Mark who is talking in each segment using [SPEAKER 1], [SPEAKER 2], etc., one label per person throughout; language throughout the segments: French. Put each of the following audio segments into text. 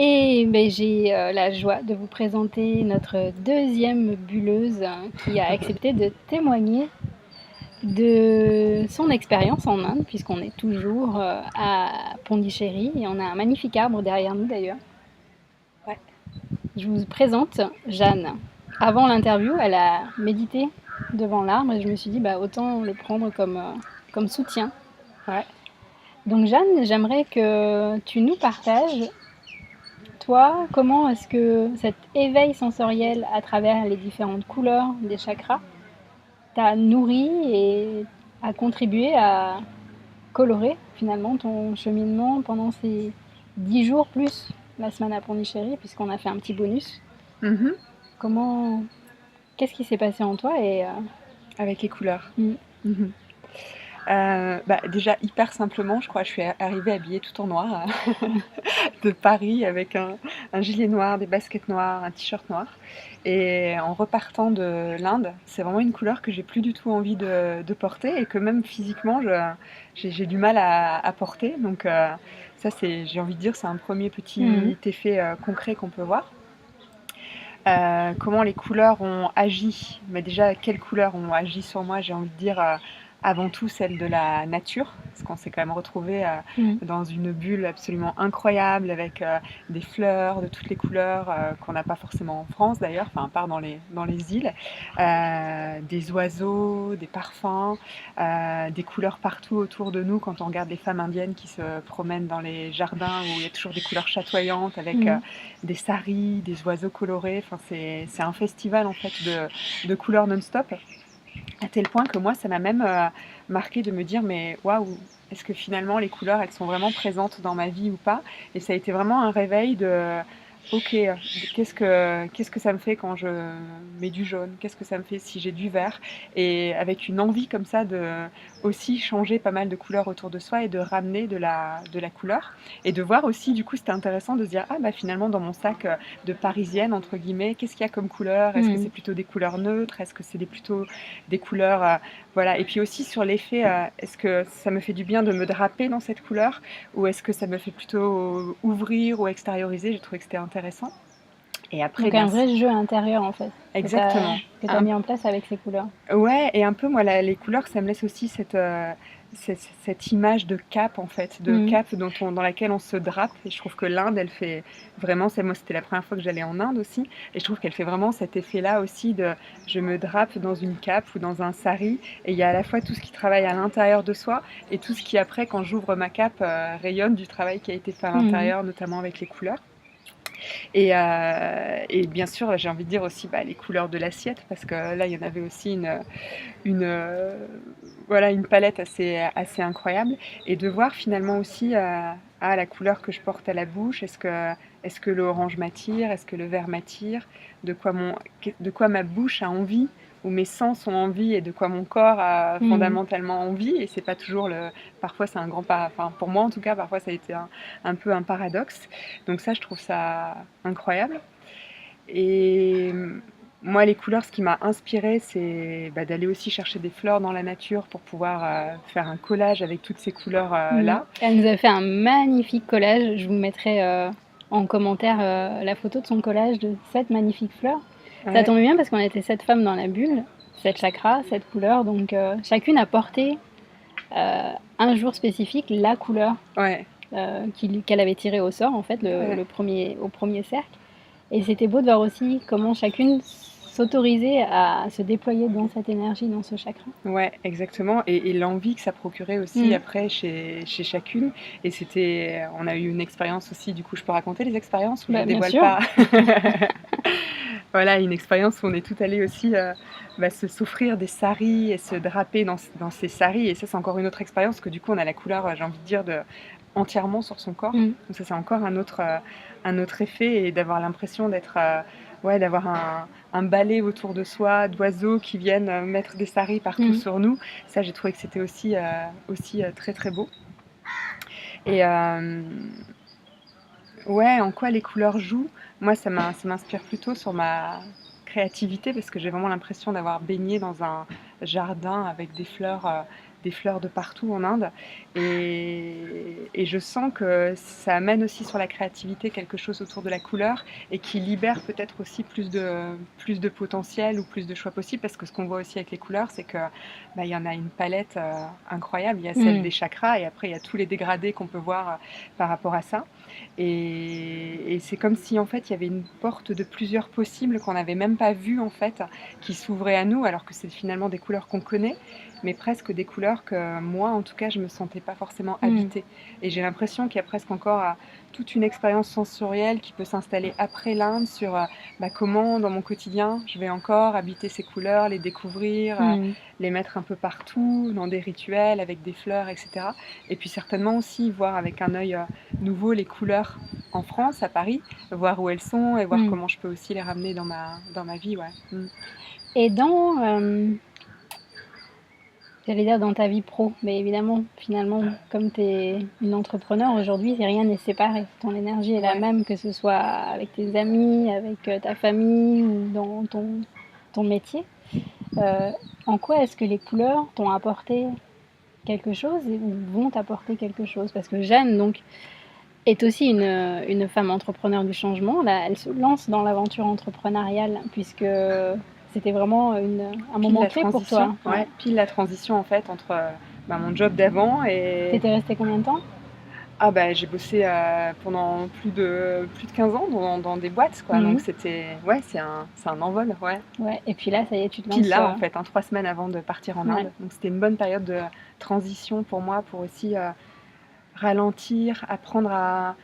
[SPEAKER 1] Et ben, j'ai la joie de vous présenter notre deuxième bulleuse qui a accepté de témoigner de son expérience en Inde, puisqu'on est toujours à Pondichéry et on a un magnifique arbre derrière nous d'ailleurs.
[SPEAKER 2] Ouais.
[SPEAKER 1] Je vous présente Jeanne. Avant l'interview, elle a médité devant l'arbre et je me suis dit bah, autant le prendre comme soutien.
[SPEAKER 2] Ouais.
[SPEAKER 1] Donc Jeanne, j'aimerais que tu nous partages, toi, comment est-ce que cet éveil sensoriel à travers les différentes couleurs des chakras t'a nourri et a contribué à colorer finalement ton cheminement pendant ces 10 jours plus la semaine à Pondichéry, puisqu'on a fait un petit bonus.
[SPEAKER 2] Mhm.
[SPEAKER 1] Comment, qu'est-ce qui s'est passé en toi et
[SPEAKER 2] Avec les couleurs.
[SPEAKER 1] mm,
[SPEAKER 2] Mhm. Déjà, hyper simplement, je crois que je suis arrivée habillée tout en noir de Paris avec un gilet noir, des baskets noires, un t-shirt noir. Et en repartant de l'Inde, c'est vraiment une couleur que j'ai plus du tout envie de porter et que même physiquement, j'ai du mal à porter. Donc ça, j'ai envie de dire, c'est un premier
[SPEAKER 1] mm,
[SPEAKER 2] petit effet concret qu'on peut voir. Comment les couleurs ont agi. Mais déjà, quelles couleurs ont agi sur moi, j'ai envie de dire avant tout celle de la nature, parce qu'on s'est quand même retrouvé
[SPEAKER 1] mm,
[SPEAKER 2] dans une bulle absolument incroyable avec des fleurs de toutes les couleurs qu'on n'a pas forcément en France d'ailleurs, enfin à part dans les îles, des oiseaux, des parfums, des couleurs partout autour de nous quand on regarde les femmes indiennes qui se promènent dans les jardins où il y a toujours des couleurs chatoyantes avec
[SPEAKER 1] mm.
[SPEAKER 2] des saris, des oiseaux colorés. Enfin, c'est un festival en fait de couleurs non-stop. À tel point que moi, ça m'a même marqué de me dire, mais waouh, est-ce que finalement les couleurs, elles sont vraiment présentes dans ma vie ou pas? Et ça a été vraiment un réveil de, ok, qu'est-ce que ça me fait quand je mets du jaune? Qu'est-ce que ça me fait si j'ai du vert? Et avec une envie comme ça de aussi changer pas mal de couleurs autour de soi et de ramener de la couleur. Et de voir aussi, du coup, c'était intéressant de se dire, ah bah finalement dans mon sac de parisienne, entre guillemets, qu'est-ce qu'il y a comme couleur? Est-ce que c'est
[SPEAKER 1] Mm.
[SPEAKER 2] plutôt des couleurs neutres? Est-ce que c'est plutôt des couleurs, voilà. Et puis aussi sur l'effet, est-ce que ça me fait du bien de me draper dans cette couleur ou est-ce que ça me fait plutôt ouvrir ou extérioriser? J'ai trouvé que c'était intéressant. Et après,
[SPEAKER 1] Donc
[SPEAKER 2] bien
[SPEAKER 1] un vrai jeu intérieur en fait
[SPEAKER 2] exactement.
[SPEAKER 1] que t'as mis en place avec ces couleurs.
[SPEAKER 2] Ouais, et un peu, moi, les couleurs, ça me laisse aussi cette image de cape, en fait, de
[SPEAKER 1] Mm.
[SPEAKER 2] cape dans laquelle on se drape. Et je trouve que l'Inde, elle fait vraiment, moi, c'était la première fois que j'allais en Inde aussi, et je trouve qu'elle fait vraiment cet effet-là aussi de je me drape dans une cape ou dans un sari, et il y a à la fois tout ce qui travaille à l'intérieur de soi, et tout ce qui, après, quand j'ouvre ma cape, rayonne du travail qui a été fait à
[SPEAKER 1] Mm.
[SPEAKER 2] l'intérieur, notamment avec les couleurs. Et bien sûr, j'ai envie de dire aussi les couleurs de l'assiette, parce que là, il y en avait aussi une voilà, une palette assez incroyable. Et de voir finalement aussi la couleur que je porte à la bouche. Est-ce que l'orange m'attire? Est-ce que le vert m'attire? De quoi ma bouche a envie? Ou mes sens ont envie et de quoi mon corps a
[SPEAKER 1] Mm.
[SPEAKER 2] fondamentalement envie. Et c'est pas toujours parfois c'est un grand pas. Enfin, pour moi en tout cas, parfois ça a été un peu un paradoxe. Donc ça, je trouve ça incroyable. Et moi, les couleurs, ce qui m'a inspirée, c'est d'aller aussi chercher des fleurs dans la nature pour pouvoir faire un collage avec toutes ces couleurs
[SPEAKER 1] Mm.
[SPEAKER 2] là.
[SPEAKER 1] Elle nous a fait un magnifique collage. Je vous mettrai en commentaire la photo de son collage de 7 magnifiques fleurs. Ça
[SPEAKER 2] Ouais,
[SPEAKER 1] tombe bien parce qu'on était 7 femmes dans la bulle, 7 chakras, 7 couleurs. Donc chacune a porté un jour spécifique la couleur
[SPEAKER 2] ouais,
[SPEAKER 1] qu'elle avait tirée au sort, en fait,
[SPEAKER 2] ouais.
[SPEAKER 1] au premier cercle. Et c'était beau de voir aussi comment chacune s'autorisait à se déployer dans cette énergie, dans ce chakra.
[SPEAKER 2] Ouais, exactement. Et l'envie que ça procurait aussi
[SPEAKER 1] Mm.
[SPEAKER 2] après chez chacune. Et on a eu une expérience aussi, du coup, je peux raconter les expériences ou je
[SPEAKER 1] Bah, bien
[SPEAKER 2] dévoile
[SPEAKER 1] sûr.
[SPEAKER 2] pas? Voilà, une expérience où on est toutes allées aussi se s'offrir des saris et se draper dans ces saris. Et ça, c'est encore une autre expérience que du coup, on a la couleur, j'ai envie de dire, entièrement sur son corps.
[SPEAKER 1] Mm.
[SPEAKER 2] Donc ça, c'est encore un autre effet et d'avoir l'impression ouais, d'avoir un balai autour de soi, d'oiseaux qui viennent mettre des saris partout
[SPEAKER 1] Mm.
[SPEAKER 2] sur nous. Ça, j'ai trouvé que c'était aussi très très beau. Et ouais, en quoi les couleurs jouent? Moi, ça m'inspire plutôt sur ma créativité parce que j'ai vraiment l'impression d'avoir baigné dans un jardin avec des fleurs des fleurs de partout en Inde. Et je sens que ça amène aussi sur la créativité quelque chose autour de la couleur et qui libère peut-être aussi plus de potentiel ou plus de choix possibles, parce que ce qu'on voit aussi avec les couleurs, c'est que il y en a une palette incroyable. Il y a celle des chakras et après il y a tous les dégradés qu'on peut voir par rapport à ça. Et c'est comme si en fait il y avait une porte de plusieurs possibles qu'on n'avait même pas vues en fait, qui s'ouvrait à nous, alors que c'est finalement des couleurs qu'on connaît, mais presque des couleurs que moi en tout cas je me sentais pas forcément habitée. Et j'ai l'impression qu'il y a presque encore toute une expérience sensorielle qui peut s'installer après l'Inde sur comment dans mon quotidien je vais encore habiter ces couleurs, les découvrir, les mettre un peu partout, dans des rituels, avec des fleurs, etc. Et puis certainement aussi voir avec un œil nouveau les couleurs en France, à Paris, voir où elles sont et voir comment je peux aussi les ramener dans ma vie. Ouais.
[SPEAKER 1] Et j'allais dire dans ta vie pro, mais évidemment, finalement, comme tu es une entrepreneur aujourd'hui, rien n'est séparé. Ton énergie est la même, que ce soit avec tes amis, avec ta famille ou dans ton métier. En quoi est-ce que les couleurs t'ont apporté quelque chose ou vont t'apporter quelque chose? Parce que Jeanne, donc, est aussi une femme entrepreneur du changement. Là, elle se lance dans l'aventure entrepreneuriale puisque c'était vraiment un moment clé pour toi.
[SPEAKER 2] Ouais, pile la transition en fait entre mon job d'avant et...
[SPEAKER 1] T'étais restée combien de temps?
[SPEAKER 2] J'ai bossé pendant plus de 15 ans dans des boîtes, quoi. Donc c'était... Ouais, c'est un envol, ouais.
[SPEAKER 1] Ouais, et puis là, ça y est, tu te lances...
[SPEAKER 2] Pile là, en fait, 3 semaines avant de partir en Inde. Donc c'était une bonne période de transition pour moi, pour aussi ralentir, apprendre à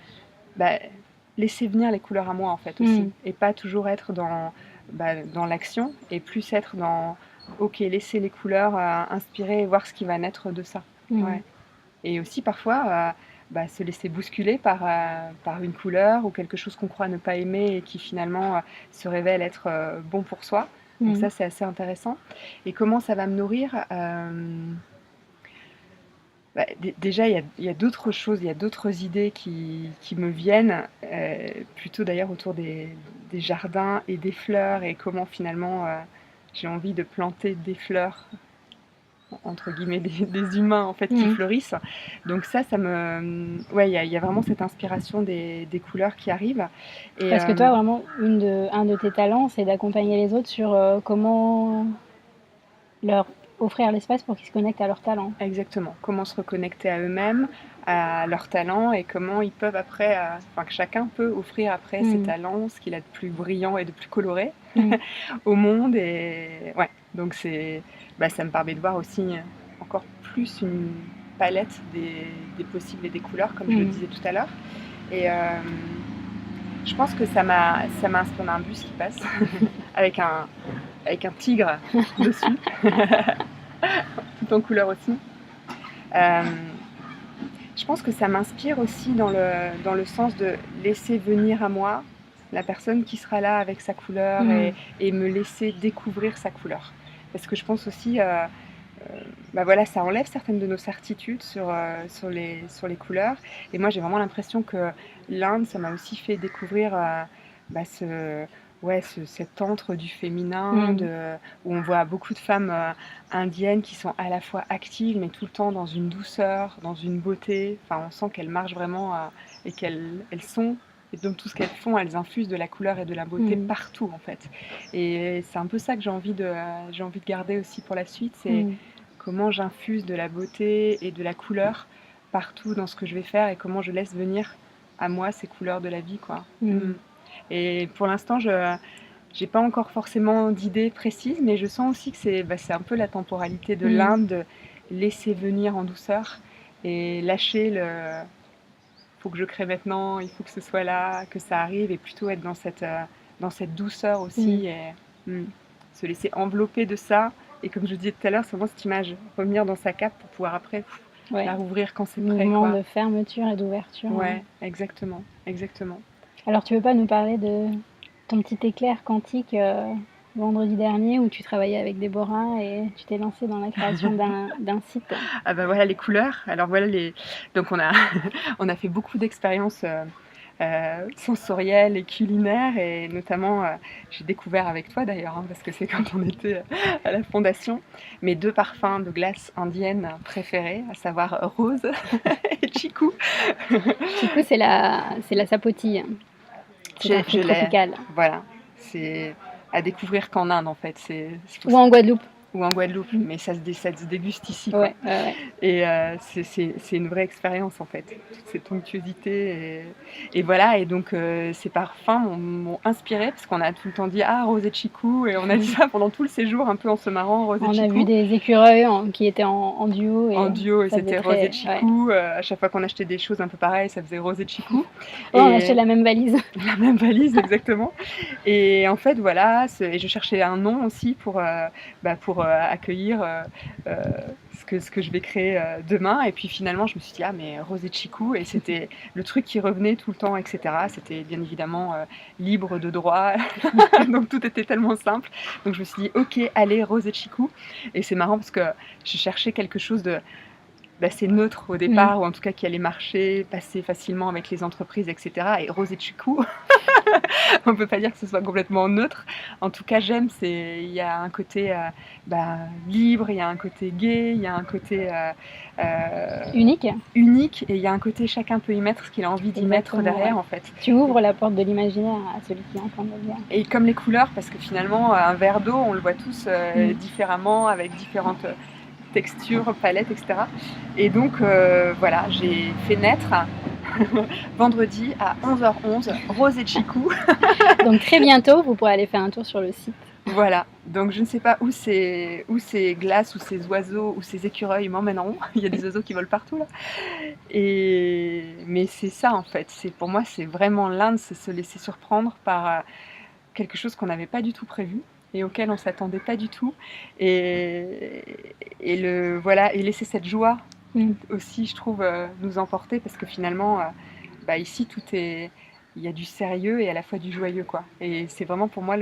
[SPEAKER 2] laisser venir les couleurs à moi, en fait, aussi. Et pas toujours être dans l'action, et plus être dans... Ok, laisser les couleurs inspirer et voir ce qui va naître de ça. Ouais. Et aussi, parfois... se laisser bousculer par une couleur ou quelque chose qu'on croit ne pas aimer et qui finalement se révèle être bon pour soi. Donc ça, c'est assez intéressant. Et comment ça va me nourrir? Déjà, il y a d'autres choses, il y a d'autres idées qui me viennent, plutôt d'ailleurs autour des jardins et des fleurs, et comment finalement j'ai envie de planter des fleurs, entre guillemets, des humains en fait qui fleurissent. Donc ça me... Ouais, il y a vraiment cette inspiration des couleurs qui arrivent. Et,
[SPEAKER 1] parce que toi, vraiment, un de tes talents, c'est d'accompagner les autres sur comment leur offrir l'espace pour qu'ils se connectent à leurs talents.
[SPEAKER 2] Exactement. Comment se reconnecter à eux-mêmes, à leurs talents, et comment ils peuvent après... que chacun peut offrir après ses talents, ce qu'il a de plus brillant et de plus coloré au monde. Et ouais, donc c'est... ça me permet de voir aussi encore plus une palette des possibles et des couleurs, comme je le disais tout à l'heure. Et je pense que ça m'a inspiré. On a un bus qui passe avec un tigre dessus, tout en couleur aussi. Je pense que ça m'inspire aussi dans le sens de laisser venir à moi la personne qui sera là avec sa couleur et me laisser découvrir sa couleur. Parce que je pense aussi, ça enlève certaines de nos certitudes sur les couleurs. Et moi, j'ai vraiment l'impression que l'Inde, ça m'a aussi fait découvrir cet antre du féminin, où on voit beaucoup de femmes indiennes qui sont à la fois actives, mais tout le temps dans une douceur, dans une beauté. Enfin, on sent qu'elles marchent vraiment et qu'elles sont... Et donc tout ce qu'elles font, elles infusent de la couleur et de la beauté partout en fait. Et c'est un peu ça que j'ai envie de garder aussi pour la suite, c'est comment j'infuse de la beauté et de la couleur partout dans ce que je vais faire et comment je laisse venir à moi ces couleurs de la vie, quoi. Et pour l'instant, je n'ai pas encore forcément d'idées précises, mais je sens aussi que c'est un peu la temporalité de l'Inde, de laisser venir en douceur et lâcher le... faut que je crée maintenant, il faut que ce soit là, que ça arrive, et plutôt être dans cette douceur aussi, et se laisser envelopper de ça. Et comme je disais tout à l'heure, c'est vraiment cette image, revenir dans sa cape pour pouvoir après la rouvrir quand c'est prêt.
[SPEAKER 1] Mouvement de fermeture et d'ouverture.
[SPEAKER 2] Ouais, exactement.
[SPEAKER 1] Alors tu veux pas nous parler de ton petit éclair quantique vendredi dernier où tu travaillais avec Déborah et tu t'es lancée dans la création d'un site?
[SPEAKER 2] Ah voilà les couleurs. Alors voilà donc on a fait beaucoup d'expériences sensorielle et culinaire. Et notamment, j'ai découvert avec toi d'ailleurs, hein, parce que c'est quand on était à la fondation, mes 2 parfums de glace indienne préférés, à savoir Rose et Chikou.
[SPEAKER 1] Chikou, c'est la sapotille. C'est un
[SPEAKER 2] Je
[SPEAKER 1] fruit
[SPEAKER 2] l'ai,
[SPEAKER 1] tropical.
[SPEAKER 2] voilà, c'est à découvrir qu'en Inde en fait, je trouve
[SPEAKER 1] Ou en Guadeloupe.
[SPEAKER 2] ou en Guadeloupe,
[SPEAKER 1] Mm.
[SPEAKER 2] mais ça se déguste ici, quoi.
[SPEAKER 1] Ouais, ouais, ouais.
[SPEAKER 2] Et c'est une vraie expérience en fait, toute cette onctuosité. Et voilà, et donc ces parfums m'ont inspiré parce qu'on a tout le temps dit ah Rose et Chikou, et on a dit ça pendant tout le séjour un peu en se marrant, Rose et
[SPEAKER 1] On a vu
[SPEAKER 2] Chikou.
[SPEAKER 1] des écureuils qui étaient en duo
[SPEAKER 2] En
[SPEAKER 1] et
[SPEAKER 2] duo, et
[SPEAKER 1] ça faisait
[SPEAKER 2] c'était Rose et
[SPEAKER 1] très. Ouais.
[SPEAKER 2] Chikou. À chaque fois qu'on achetait des choses un peu pareilles, ça faisait Rose et Chikou.
[SPEAKER 1] Ouais, on
[SPEAKER 2] Et
[SPEAKER 1] achetait la même valise.
[SPEAKER 2] la même valise, exactement. Et en fait, voilà, et je cherchais un nom aussi pour accueillir euh, ce que je vais créer demain. Et puis finalement, je me suis dit, ah, mais Rose et Chikou, et c'était le truc qui revenait tout le temps, etc. C'était bien évidemment libre de droit, donc tout était tellement simple. Donc je me suis dit, ok, allez, Rose et Chikou. Et c'est marrant parce que je cherchais quelque chose d'assez neutre au départ, ou en tout cas qui allait marcher, passer facilement avec les entreprises, etc. Et Rose et Chikou, on peut pas dire que ce soit complètement neutre. En tout cas, j'aime, il y a un côté libre, il y a un côté gai, il y a un côté
[SPEAKER 1] Unique.
[SPEAKER 2] unique, et il y a un côté chacun peut y mettre ce qu'il a envie d'y mettre
[SPEAKER 1] Exactement,
[SPEAKER 2] derrière,
[SPEAKER 1] ouais.
[SPEAKER 2] en fait.
[SPEAKER 1] Tu ouvres la porte de l'imaginaire à celui qui est en train de le dire.
[SPEAKER 2] Et comme les couleurs, parce que finalement, un verre d'eau, on le voit tous différemment, avec différentes textures, palettes, etc. Et donc, voilà, j'ai fait naître vendredi à 11h11, Rose et Chikou.
[SPEAKER 1] Donc très bientôt, vous pourrez aller faire un tour sur le site.
[SPEAKER 2] Voilà, donc je ne sais pas où ces glaces, où ces oiseaux, où ces écureuils m'emmèneront. Il y a des oiseaux qui volent partout là. Mais c'est ça en fait, pour moi c'est vraiment l'Inde, c'est se laisser surprendre par quelque chose qu'on n'avait pas du tout prévu et auquel on s'attendait pas du tout. Et voilà, et laisser cette joie aussi, je trouve, nous emporter, parce que finalement, ici il y a du sérieux et à la fois du joyeux, quoi. Et c'est vraiment pour moi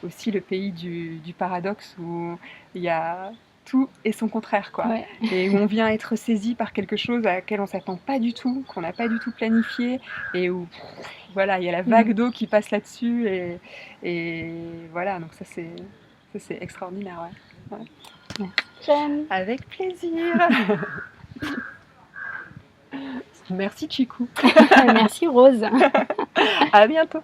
[SPEAKER 2] aussi le pays du paradoxe, où il y a tout et son contraire, quoi.
[SPEAKER 1] Ouais.
[SPEAKER 2] Et où on vient être saisi par quelque chose à laquelle on s'attend pas du tout, qu'on n'a pas du tout planifié, et où voilà, il y a la vague d'eau qui passe là-dessus, et voilà, donc ça c'est extraordinaire, ouais.
[SPEAKER 1] J'aime.
[SPEAKER 2] Avec plaisir. Merci Chikou.
[SPEAKER 1] Merci Rose.
[SPEAKER 2] À bientôt.